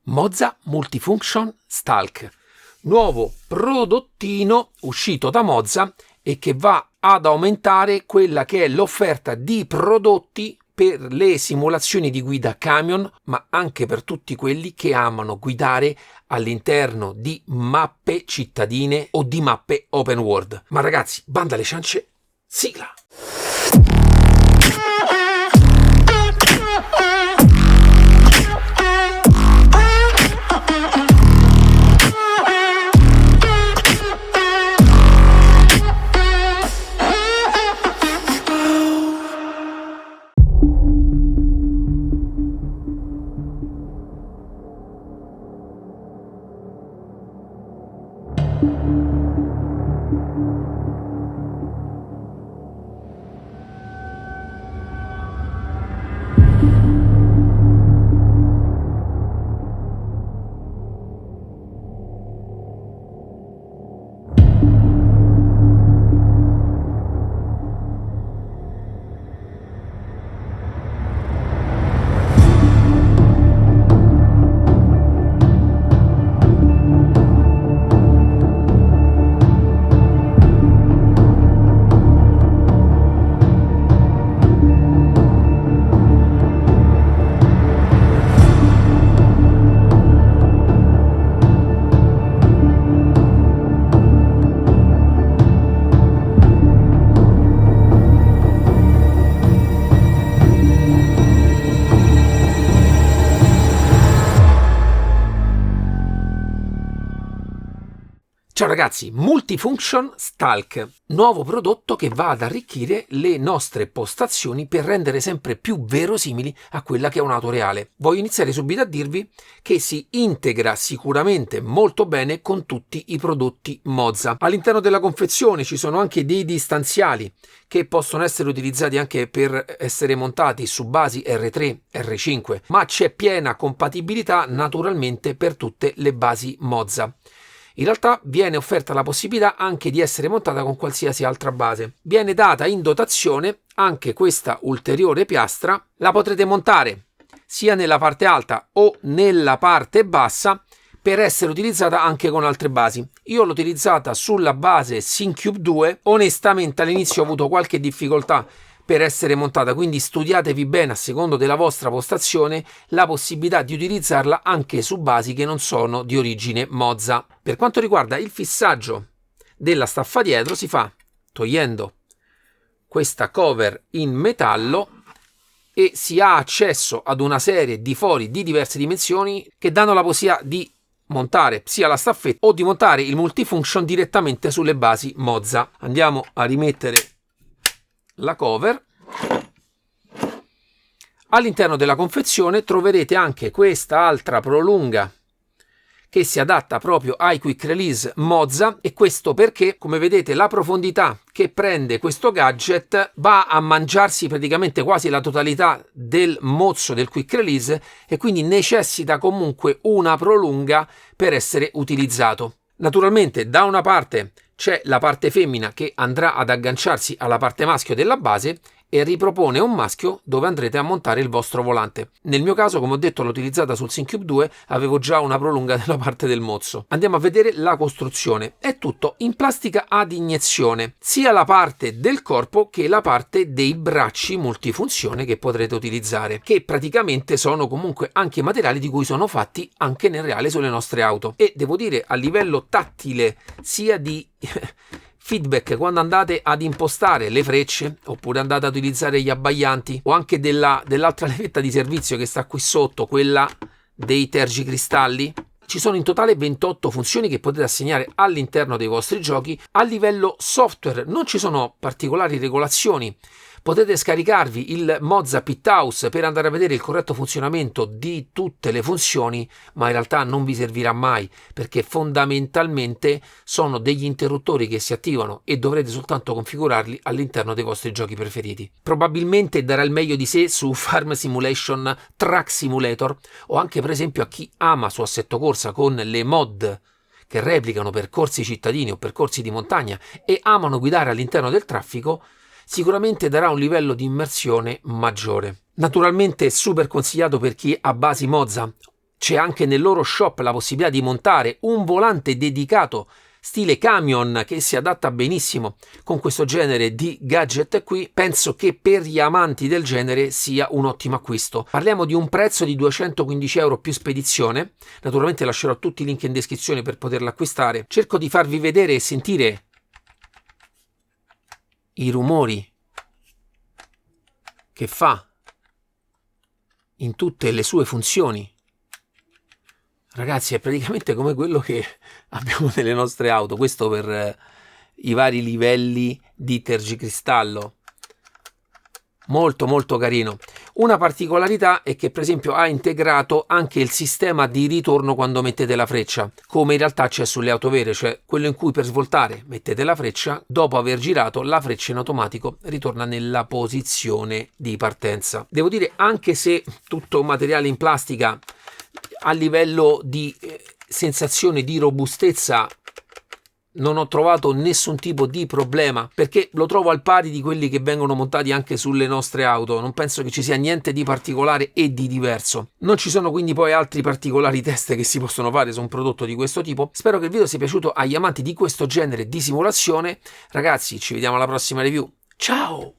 Mozza Multifunction Stalk, nuovo prodottino uscito da Mozza e che va ad aumentare quella che è l'offerta di prodotti per le simulazioni di guida camion, ma anche per tutti quelli che amano guidare all'interno di mappe cittadine o di mappe open world. Ma ragazzi, banda alle ciance, sigla! Ciao ragazzi, Multifunction Stalk, nuovo prodotto che va ad arricchire le nostre postazioni per rendere sempre più verosimili a quella che è un'auto reale. Voglio iniziare subito a dirvi che si integra sicuramente molto bene con tutti i prodotti Mozza. All'interno della confezione ci sono anche dei distanziali che possono essere utilizzati anche per essere montati su basi R3, R5, ma c'è piena compatibilità naturalmente per tutte le basi Mozza. In realtà viene offerta la possibilità anche di essere montata con qualsiasi altra base. Viene data in dotazione anche questa ulteriore piastra, la potrete montare sia nella parte alta o nella parte bassa per essere utilizzata anche con altre basi. Io l'ho utilizzata sulla base Syncube 2, onestamente all'inizio ho avuto qualche difficoltà per essere montata, quindi studiatevi bene a secondo della vostra postazione la possibilità di utilizzarla anche su basi che non sono di origine Mozza. Per quanto riguarda il fissaggio della staffa dietro si fa togliendo questa cover in metallo e si ha accesso ad una serie di fori di diverse dimensioni che danno la possibilità di montare sia la staffetta o di montare il multifunction direttamente sulle basi Mozza. Andiamo a rimettere la cover. All'interno della confezione troverete anche questa altra prolunga che si adatta proprio ai quick release Mozza, e questo perché, come vedete, la profondità che prende questo gadget va a mangiarsi praticamente quasi la totalità del mozzo del quick release e quindi necessita comunque una prolunga per essere utilizzato. Naturalmente da una parte c'è la parte femmina che andrà ad agganciarsi alla parte maschio della base e ripropone un maschio dove andrete a montare il vostro volante. Nel mio caso, come ho detto, l'ho utilizzata sul Syncube 2, avevo già una prolunga della parte del mozzo. Andiamo a vedere la costruzione. È tutto in plastica ad iniezione, sia la parte del corpo che la parte dei bracci multifunzione che potrete utilizzare, che praticamente sono comunque anche materiali di cui sono fatti anche nel reale sulle nostre auto. E devo dire, a livello tattile, sia di feedback quando andate ad impostare le frecce oppure andate ad utilizzare gli abbaianti o anche dell'altra levetta di servizio che sta qui sotto, quella dei tergicristalli, ci sono in totale 28 funzioni che potete assegnare all'interno dei vostri giochi. A livello software non ci sono particolari regolazioni. Potete scaricarvi il Mozza Pit House per andare a vedere il corretto funzionamento di tutte le funzioni, ma in realtà non vi servirà mai perché fondamentalmente sono degli interruttori che si attivano e dovrete soltanto configurarli all'interno dei vostri giochi preferiti. Probabilmente darà il meglio di sé su Farm Simulation, Truck Simulator o anche per esempio a chi ama su Assetto Corsa con le mod che replicano percorsi cittadini o percorsi di montagna e amano guidare all'interno del traffico. Sicuramente darà un livello di immersione maggiore. Naturalmente è super consigliato per chi ha basi Mozza C'è anche nel loro shop la possibilità di montare un volante dedicato stile camion che si adatta benissimo con questo genere di gadget qui. Penso che per gli amanti del genere sia un ottimo acquisto. Parliamo di un prezzo di 215 euro più spedizione. Naturalmente lascerò tutti i link in descrizione per poterlo acquistare. Cerco di farvi vedere e sentire i rumori che fa in tutte le sue funzioni. Ragazzi, è praticamente come quello che abbiamo nelle nostre auto, questo per i vari livelli di tergicristallo. Molto molto carino. Una particolarità è che per esempio ha integrato anche il sistema di ritorno quando mettete la freccia, come in realtà c'è sulle auto vere, cioè quello in cui per svoltare mettete la freccia, dopo aver girato la freccia in automatico ritorna nella posizione di partenza. Devo dire, anche se tutto materiale in plastica, a livello di sensazione di robustezza non ho trovato nessun tipo di problema, perché lo trovo al pari di quelli che vengono montati anche sulle nostre auto. Non penso che ci sia niente di particolare e di diverso. Non ci sono quindi poi altri particolari test che si possono fare su un prodotto di questo tipo. Spero che il video sia piaciuto agli amanti di questo genere di simulazione. Ragazzi, ci vediamo alla prossima review. Ciao!